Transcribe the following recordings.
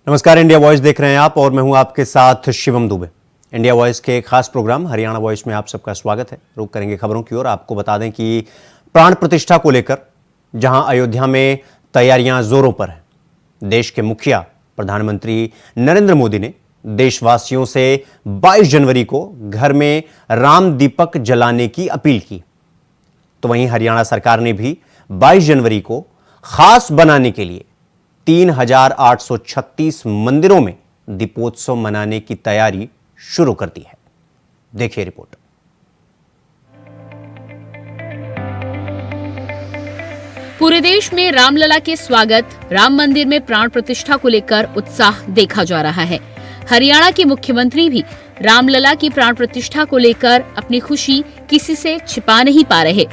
नमस्कार, India voice देख रहे हैं आप और मैं हूं आपके साथ शिवम दुबे। इंडिया वॉइस के खास प्रोग्राम हरियाणा वॉइस में आप सबका स्वागत है। रुक करेंगे खबरों की ओर। आपको बता दें कि प्राण प्रतिष्ठा को लेकर जहां अयोध्या में तैयारियां जोरों पर हैं, देश के मुखिया प्रधानमंत्री नरेंद्र मोदी ने देशवासियों से 22 जनवरी को घर में राम दीपक जलाने की अपील की। तो वहीं हरियाणा सरकार ने भी 22 जनवरी को खास बनाने के लिए 3,836 मंदिरों में दीपोत्सव मनाने की तैयारी शुरू कर दी है। देखिए रिपोर्ट। पूरे देश में रामलला के स्वागत, राम मंदिर में प्राण प्रतिष्ठा को लेकर उत्साह देखा जा रहा है। हरियाणा के मुख्यमंत्री भी रामलला की प्राण प्रतिष्ठा को लेकर अपनी खुशी किसी से छिपा नहीं पा रहे।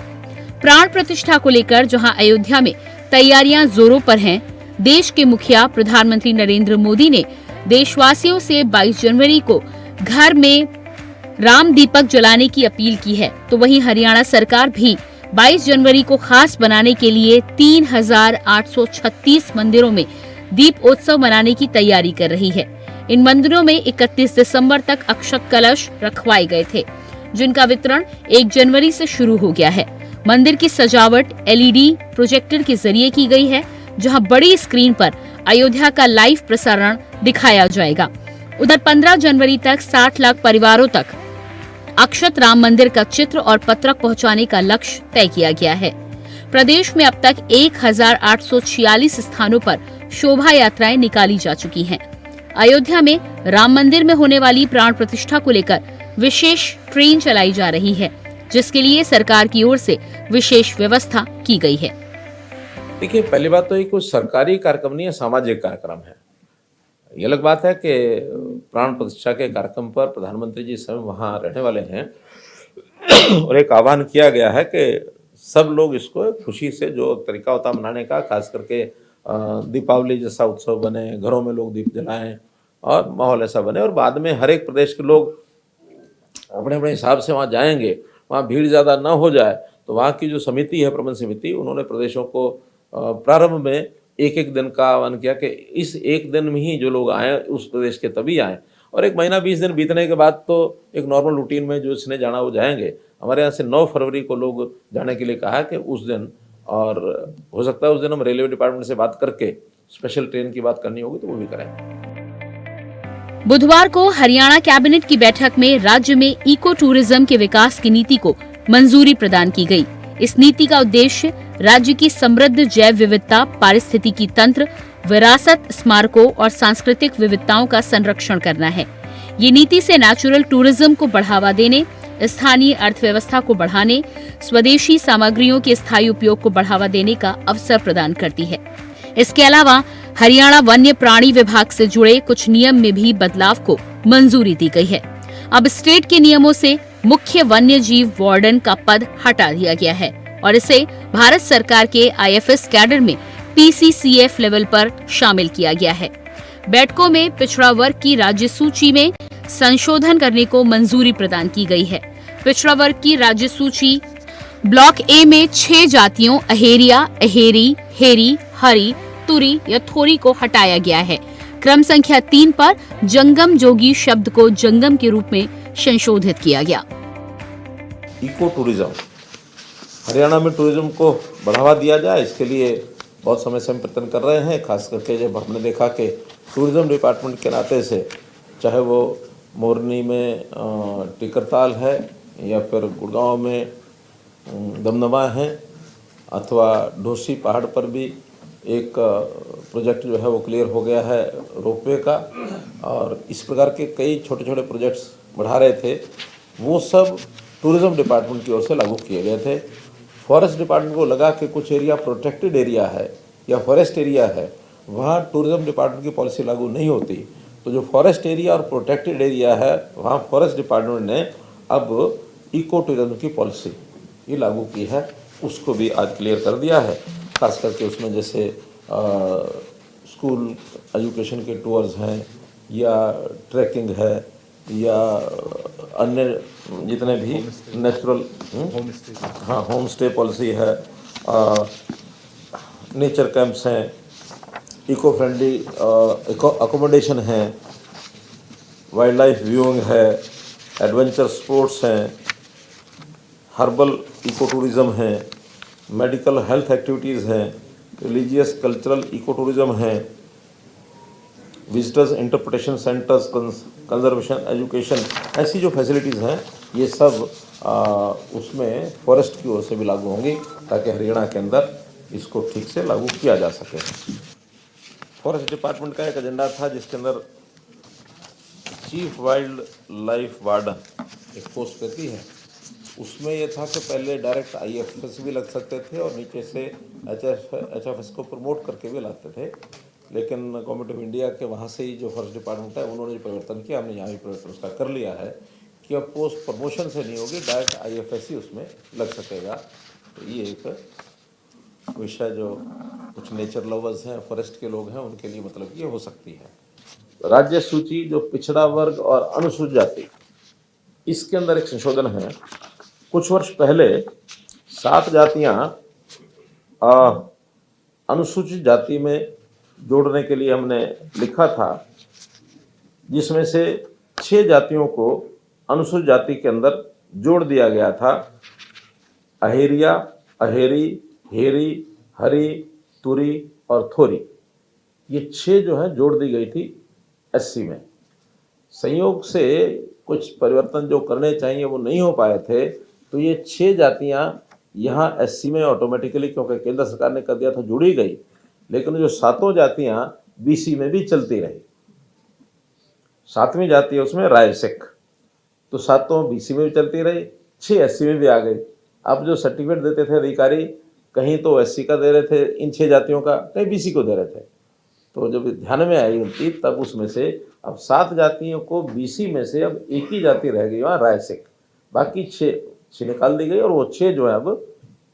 प्राण प्रतिष्ठा को लेकर जहां अयोध्या में तैयारियां जोरों पर हैं, देश के मुखिया प्रधानमंत्री नरेंद्र मोदी ने देशवासियों से 22 जनवरी को घर में राम दीपक जलाने की अपील की है। तो वहीं हरियाणा सरकार भी 22 जनवरी को खास बनाने के लिए 3,836 मंदिरों में दीपोत्सव मनाने की तैयारी कर रही है। इन मंदिरों में 31 दिसंबर तक अक्षत कलश रखवाए गए थे, जिनका वितरण 1 जनवरी से शुरू हो गया है। मंदिर की सजावट एलईडी प्रोजेक्टर के जरिए की गई है, जहां बड़ी स्क्रीन पर अयोध्या का लाइव प्रसारण दिखाया जाएगा। उधर 15 जनवरी तक 60 लाख परिवारों तक अक्षत राम मंदिर का चित्र और पत्रक पहुंचाने का लक्ष्य तय किया गया है। प्रदेश में अब तक 1,846 स्थानों पर शोभा यात्राएं निकाली जा चुकी हैं। अयोध्या में राम मंदिर में होने वाली प्राण प्रतिष्ठा को लेकर विशेष ट्रेन चलाई जा रही है, जिसके लिए सरकार की ओर से विशेष व्यवस्था की गई है। देखिए, पहली बात तो ये कोई सरकारी कार्यक्रम नहीं है, सामाजिक कार्यक्रम है। ये अलग बात है कि प्राण प्रतिष्ठा के कार्यक्रम पर प्रधानमंत्री जी स्वयं वहाँ रहने वाले हैं और एक आह्वान किया गया है कि सब लोग इसको खुशी से, जो तरीका होता मनाने का, खास करके दीपावली जैसा उत्सव बने, घरों में लोग दीप जलाएं और माहौल ऐसा बने। और बाद में हर एक प्रदेश के लोग अपने अपने हिसाब से वहाँ जाएंगे, वहाँ भीड़ ज़्यादा ना हो जाए। तो वहाँ की जो समिति है, प्रबंध समिति, उन्होंने प्रदेशों को प्रारंभ में एक दिन का आह्वान किया कि इस एक दिन में ही जो लोग आए उस प्रदेश के तभी आए, और 1 महीना 20 दिन बीतने के बाद तो एक नॉर्मल रूटीन में जो इसने जाना वो जाएंगे। हमारे यहाँ से 9 फरवरी को लोग जाने के लिए कहा है कि उस दिन, और हो सकता है उस दिन हम रेलवे डिपार्टमेंट से बात करके स्पेशल ट्रेन की बात करनी होगी तो वो भी करेंगे। बुधवार को हरियाणा कैबिनेट की बैठक में राज्य में इको टूरिज्म के विकास की नीति को मंजूरी प्रदान की गई। इस नीति का उद्देश्य राज्य की समृद्ध जैव विविधता, पारिस्थितिकी तंत्र, विरासत, स्मारकों और सांस्कृतिक विविधताओं का संरक्षण करना है। ये नीति से नेचुरल टूरिज्म को बढ़ावा देने, स्थानीय अर्थव्यवस्था को बढ़ाने, स्वदेशी सामग्रियों के स्थायी उपयोग को बढ़ावा देने का अवसर प्रदान करती है। इसके अलावा हरियाणा वन्य प्राणी विभाग से जुड़े कुछ नियम में भी बदलाव को मंजूरी दी गई है। अब स्टेट के नियमों से मुख्य वन्य जीव वार्डन का पद हटा दिया गया है और इसे भारत सरकार के IFS कैडर में PCCF लेवल पर शामिल किया गया है। बैठकों में पिछड़ा वर्ग की राज्य सूची में संशोधन करने को मंजूरी प्रदान की गई है। पिछड़ा वर्ग की राज्य सूची ब्लॉक A में 6 जातियों अहेरिया, अहेरी, हेरी, हरी, तुरी या थोरी को हटाया गया है। क्रम संख्या 3 पर जंगम जोगी शब्द को जंगम के रूप में संशोधित किया गया। इको टूरिज्म, हरियाणा में टूरिज्म को बढ़ावा दिया जाए, इसके लिए बहुत समय से हम प्रयत्न कर रहे हैं। खास करके जब हमने देखा कि टूरिज्म डिपार्टमेंट के नाते से, चाहे वो मोरनी में टिकरताल है या फिर गुड़गांव में दमदमा है, अथवा ढोसी पहाड़ पर भी एक प्रोजेक्ट जो है वो क्लियर हो गया है रोपवे का, और इस प्रकार के कई छोटे छोटे प्रोजेक्ट्स बढ़ा रहे थे, वो सब टूरिज्म डिपार्टमेंट की ओर से लागू किए गए थे। फॉरेस्ट डिपार्टमेंट को लगा कि कुछ एरिया प्रोटेक्टेड एरिया है या फॉरेस्ट एरिया है, वहाँ टूरिज्म डिपार्टमेंट की पॉलिसी लागू नहीं होती। तो जो फॉरेस्ट एरिया और प्रोटेक्टेड एरिया है, वहाँ फॉरेस्ट डिपार्टमेंट ने अब इको टूरिज्म की पॉलिसी ये लागू की है, उसको भी आज क्लियर कर दिया है। खास करके उसमें जैसे स्कूल एजुकेशन के टूर्स हैं या ट्रैकिंग है या अन्य जितने भी नेचुरल होम स्टे पॉलिसी है, नेचर कैंप्स हैं, इको फ्रेंडली अकोमोडेशन है, वाइल्ड लाइफ व्यूइंग है, एडवेंचर स्पोर्ट्स हैं, हर्बल इको टूरिज़्म है, मेडिकल हेल्थ एक्टिविटीज़ हैं, रिलीजियस कल्चरल इको टूरिज़्म है, visitors interpretation centres, conservation education, ऐसी जो फैसिलिटीज़ हैं ये सब उसमें फॉरेस्ट की ओर से भी लागू होंगी ताकि हरियाणा के अंदर इसको ठीक से लागू किया जा सके। फॉरेस्ट डिपार्टमेंट का एक एजेंडा था जिसके अंदर चीफ वाइल्ड लाइफ वार्डन एक पोस्ट रहती है, उसमें ये था कि पहले डायरेक्ट IFS भी लग सकते थे और नीचे से HFS को प्रमोट करके भी लाते थे, लेकिन गवर्नमेंट ऑफ इंडिया के वहाँ से ही जो फॉरेस्ट डिपार्टमेंट है उन्होंने जो परिवर्तन किया, हमने यहाँ भी परिवर्तन उसका कर लिया है कि अब पोस्ट प्रमोशन से नहीं होगी, डायरेक्ट IFS ही उसमें लग सकेगा। तो ये एक विषय जो कुछ नेचर लवर्स हैं, फॉरेस्ट के लोग हैं, उनके लिए मतलब ये हो सकती है। राज्य सूची जो पिछड़ा वर्ग और अनुसूचित जाति, इसके अंदर एक संशोधन है। कुछ वर्ष पहले 7 जातियां अनुसूचित जाति में जोड़ने के लिए हमने लिखा था, जिसमें से 6 जातियों को अनुसूचित जाति के अंदर जोड़ दिया गया था। अहेरिया, अहेरी, हेरी, हरी, तुरी और थोरी, ये 6 जो है जोड़ दी गई थी SC में। संयोग से कुछ परिवर्तन जो करने चाहिए वो नहीं हो पाए थे, तो ये 6 जातियां यहाँ SC में ऑटोमेटिकली, क्योंकि केंद्र सरकार ने कर दिया था, जुड़ी गई, लेकिन जो 7 जातियां BC में भी चलती रही। 7वीं जाति है उसमें राय सिख, तो 7 BC में भी चलती रही, 6 SC में भी आ गई। अब जो सर्टिफिकेट देते थे अधिकारी, कहीं तो SC का दे रहे थे इन 6 जातियों का, कहीं BC को दे रहे थे। तो जब ध्यान में आई उनकी, तब उसमें से अब 7 जातियों को BC में से अब एक ही जाति रह गई वहाँ राय सिख, बाकी 6 निकाल दी गई और वो 6 जो है अब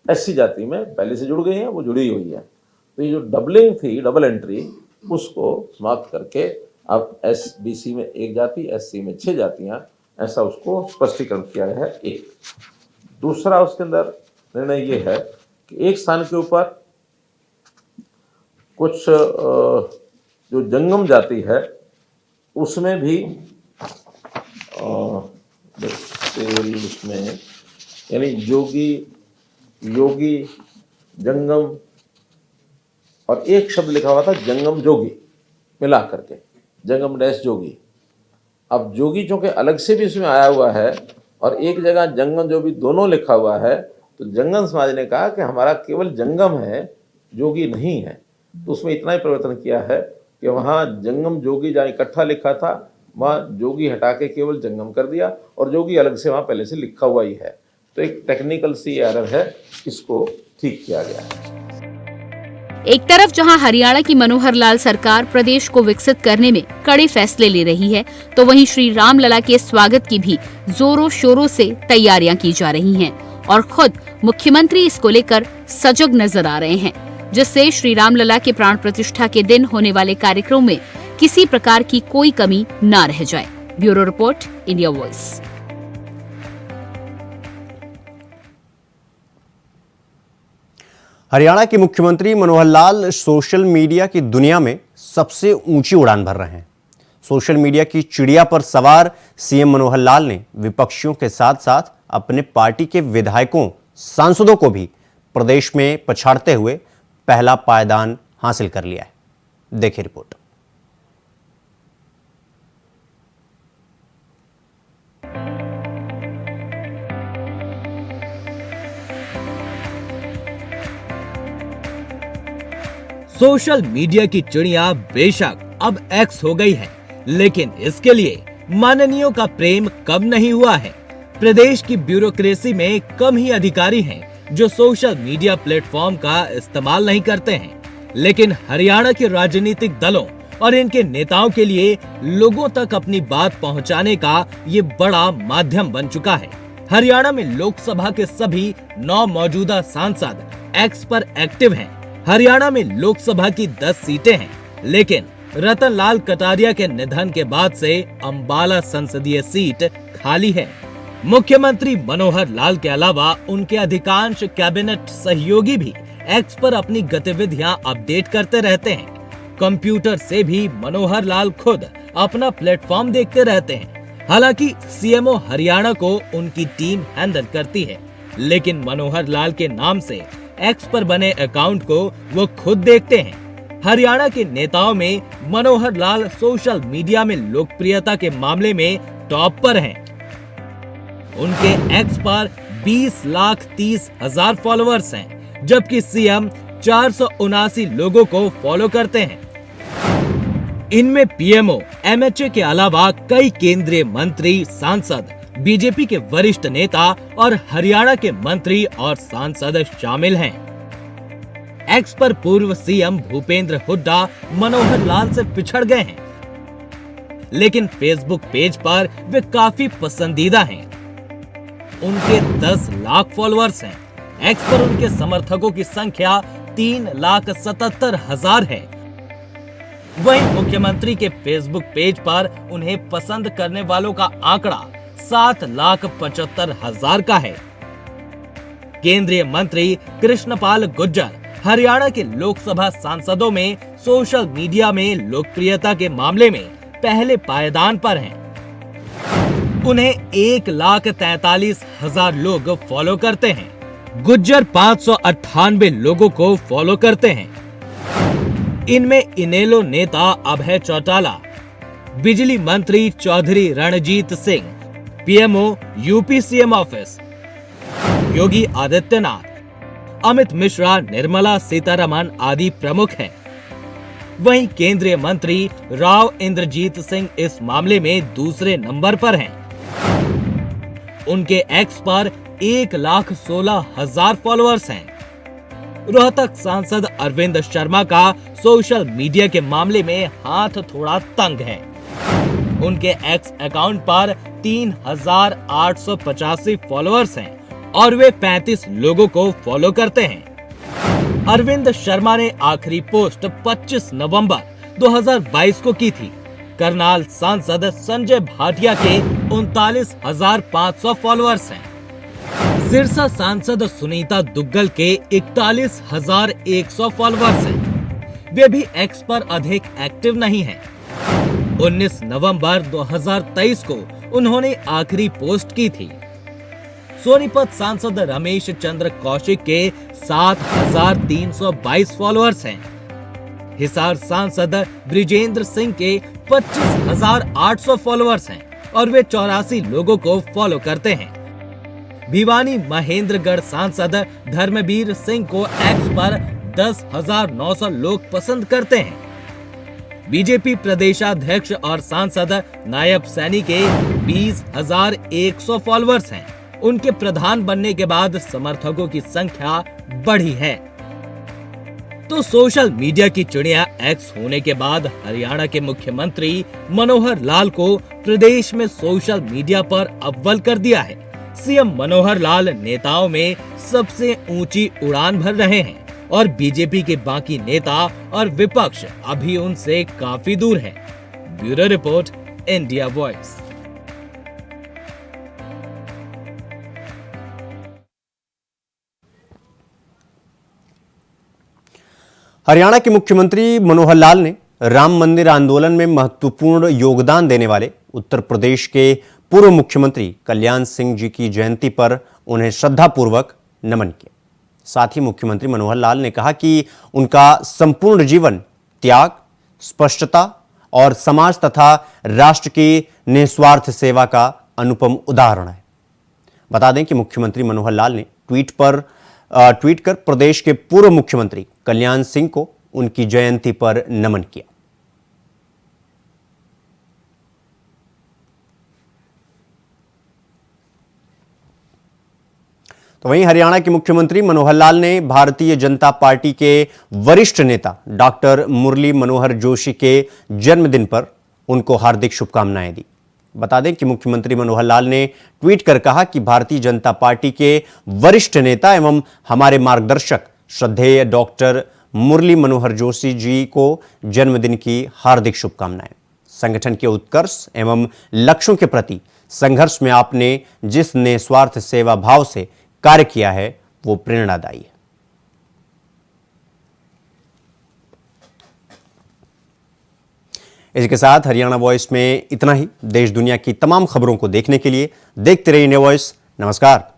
SC जाति में पहले से जुड़ गई हैं, वो जुड़ी हुई है। तो ये जो डबलिंग थी, डबल एंट्री, उसको समाप्त करके अब BC में 1 जाति, SC में 6 जातियाँ, ऐसा उसको स्पष्टीकरण किया गया है। एक दूसरा उसके अंदर निर्णय ये है कि एक स्थान के ऊपर कुछ जो जंगम जाति है उसमें भी उसमें यानी जोगी, योगी, जंगम और एक शब्द लिखा हुआ था जंगम जोगी, मिला करके जंगम डैश जोगी। अब जोगी चूंकि अलग से भी इसमें आया हुआ है और एक जगह जंगम जो भी दोनों लिखा हुआ है, तो जंगम समाज ने कहा कि हमारा केवल जंगम है, जोगी नहीं है। तो उसमें इतना ही परिवर्तन किया है कि वहाँ जंगम जोगी जहाँ इकट्ठा लिखा था, वहाँ जोगी हटा के केवल जंगम कर दिया और जोगी अलग से वहाँ पहले से लिखा हुआ ही है। तो एक टेक्निकल सी एरर है, इसको ठीक किया गया है। एक तरफ जहां हरियाणा की मनोहर लाल सरकार प्रदेश को विकसित करने में कड़े फैसले ले रही है, तो वहीं श्री राम लला के स्वागत की भी जोरों शोरों से तैयारियां की जा रही हैं और खुद मुख्यमंत्री इसको लेकर सजग नजर आ रहे हैं, जिससे श्री राम लला के प्राण प्रतिष्ठा के दिन होने वाले कार्यक्रम में किसी प्रकार की कोई कमी न रह जाए। Bureau report, India voice. Haryana के मुख्यमंत्री मनोहर लाल सोशल मीडिया की दुनिया में सबसे ऊंची उड़ान भर रहे हैं। सोशल मीडिया की चिड़िया पर सवार CM मनोहर लाल ने विपक्षियों के साथ साथ अपने पार्टी के विधायकों, सांसदों को भी प्रदेश में पछाड़ते हुए पहला पायदान हासिल कर लिया है। देखिए रिपोर्ट। सोशल मीडिया की चिड़िया बेशक अब X हो गई है, लेकिन इसके लिए माननीयों का प्रेम कम नहीं हुआ है। प्रदेश की ब्यूरोक्रेसी में कम ही अधिकारी हैं जो सोशल मीडिया प्लेटफॉर्म का इस्तेमाल नहीं करते हैं, लेकिन हरियाणा के राजनीतिक दलों और इनके नेताओं के लिए लोगों तक अपनी बात पहुंचाने का ये बड़ा माध्यम बन चुका है। हरियाणा में लोकसभा के सभी 9 मौजूदा सांसद X पर एक्टिव हैं। हरियाणा में लोकसभा की 10 सीटें हैं, लेकिन रतन लाल कटारिया के निधन के बाद से अंबाला संसदीय सीट खाली है। मुख्यमंत्री मनोहर लाल के अलावा उनके अधिकांश कैबिनेट सहयोगी भी X पर अपनी गतिविधियां अपडेट करते रहते हैं। कंप्यूटर से भी मनोहर लाल खुद अपना प्लेटफॉर्म देखते रहते हैं। हालांकि सीएमओ हरियाणा को उनकी टीम हैंडल करती है, लेकिन मनोहर लाल के नाम से एक्स पर बने अकाउंट को वो खुद देखते हैं। हरियाणा के नेताओं में मनोहर लाल सोशल मीडिया में लोकप्रियता के मामले में टॉप पर हैं। उनके एक्स पर 20,30,000 फॉलोअर्स हैं, जबकि सीएम 479 लोगों को फॉलो करते हैं। इनमें पीएमओ, एमएचए के अलावा कई केंद्रीय मंत्री, सांसद, बीजेपी के वरिष्ठ नेता और हरियाणा के मंत्री और सांसद शामिल हैं। एक्स पर पूर्व सीएम भूपेंद्र हुड्डा मनोहर लाल से पिछड़ गए हैं, लेकिन फेसबुक पेज पर वे काफी पसंदीदा हैं। उनके 10 लाख फॉलोअर्स हैं। एक्स पर उनके समर्थकों की संख्या 3,77,000 है। वहीं मुख्यमंत्री के फेसबुक पेज पर उन्हें पसंद करने वालों का आंकड़ा 7,75,000 का है। केंद्रीय मंत्री कृष्णपाल गुर्जर हरियाणा के लोकसभा सांसदों में सोशल मीडिया में लोकप्रियता के मामले में पहले पायदान पर हैं। उन्हें 1,43,000 लोग फॉलो करते हैं। गुज्जर 598 लोगों को फॉलो करते हैं। इनमें इनेलो नेता अभय चौटाला, बिजली मंत्री Chaudhary Ranjit Singh, PMO UP CM office Yogi Adityanath, Amit Mishra, Nirmala Sitharaman आदि प्रमुख हैं। वहीं केंद्रीय मंत्री राव इंद्रजीत सिंह इस मामले में दूसरे नंबर पर हैं। उनके एक्स पर 1,16,000 फॉलोअर्स हैं। रोहतक सांसद अरविंद शर्मा का सोशल मीडिया के मामले में हाथ थोड़ा तंग है। उनके एक्स अकाउंट पर 3,885 फॉलोअर्स हैं और वे 35 लोगों को फॉलो करते हैं। अरविंद शर्मा ने आखिरी पोस्ट 25 नवंबर 2022 को की थी। करनाल सांसद संजय भाटिया के 39,500 फॉलोअर्स हैं। सिरसा सांसद सुनीता दुग्गल के 41,100 फॉलोअर्स हैं। वे भी एक्स पर अधिक एक्टिव नहीं हैं। 19 नवंबर 2023 को उन्होंने आखिरी पोस्ट की थी। सोनीपत सांसद रमेश चंद्र कौशिक के 7,322 फॉलोअर्स हैं। हिसार सांसद ब्रिजेंद्र सिंह के 25,800 फॉलोअर्स हैं और वे 84 लोगों को फॉलो करते हैं। भिवानी महेंद्रगढ़ सांसद धर्मवीर सिंह को एक्स पर 10,900 लोग पसंद करते हैं। बीजेपी प्रदेशाध्यक्ष और सांसद नायब सैनी के 20,100 फॉलोअर्स हैं। उनके प्रधान बनने के बाद समर्थकों की संख्या बढ़ी है। तो सोशल मीडिया की चिड़िया एक्स होने के बाद हरियाणा के मुख्यमंत्री मनोहर लाल को प्रदेश में सोशल मीडिया पर अव्वल कर दिया है। सीएम मनोहर लाल नेताओं में सबसे ऊंची उड़ान भर रहे हैं और बीजेपी के बाकी नेता और विपक्ष अभी उनसे काफी दूर है। Bureau report, India voice. Haryana के मुख्यमंत्री मनोहर लाल ने राम मंदिर आंदोलन में महत्वपूर्ण योगदान देने वाले उत्तर प्रदेश के पूर्व मुख्यमंत्री कल्याण सिंह जी की जयंती पर उन्हें श्रद्धापूर्वक नमन किया। साथ ही मुख्यमंत्री मनोहर लाल ने कहा कि उनका संपूर्ण जीवन त्याग, स्पष्टता और समाज तथा राष्ट्र की निस्वार्थ सेवा का अनुपम उदाहरण है। बता दें कि मुख्यमंत्री मनोहर लाल ने ट्वीट कर प्रदेश के पूर्व मुख्यमंत्री कल्याण सिंह को उनकी जयंती पर नमन किया। तो वहीं हरियाणा के मुख्यमंत्री मनोहर लाल ने भारतीय जनता पार्टी के वरिष्ठ नेता डॉक्टर मुरली मनोहर जोशी के जन्मदिन पर उनको हार्दिक शुभकामनाएं दी। बता दें कि मुख्यमंत्री मनोहर लाल ने ट्वीट कर कहा कि भारतीय जनता पार्टी के वरिष्ठ नेता एवं हमारे मार्गदर्शक श्रद्धेय डॉक्टर मुरली मनोहर जोशी जी को जन्मदिन की हार्दिक शुभकामनाएं। संगठन के उत्कर्ष एवं लक्ष्यों के प्रति संघर्ष में आपने जिस निस्वार्थ सेवा भाव से कार्य किया है वो प्रेरणादायी है। इसी के साथ हरियाणा वॉइस में इतना ही। देश दुनिया की तमाम खबरों को देखने के लिए देखते रहिए इंडिया वॉइस। नमस्कार।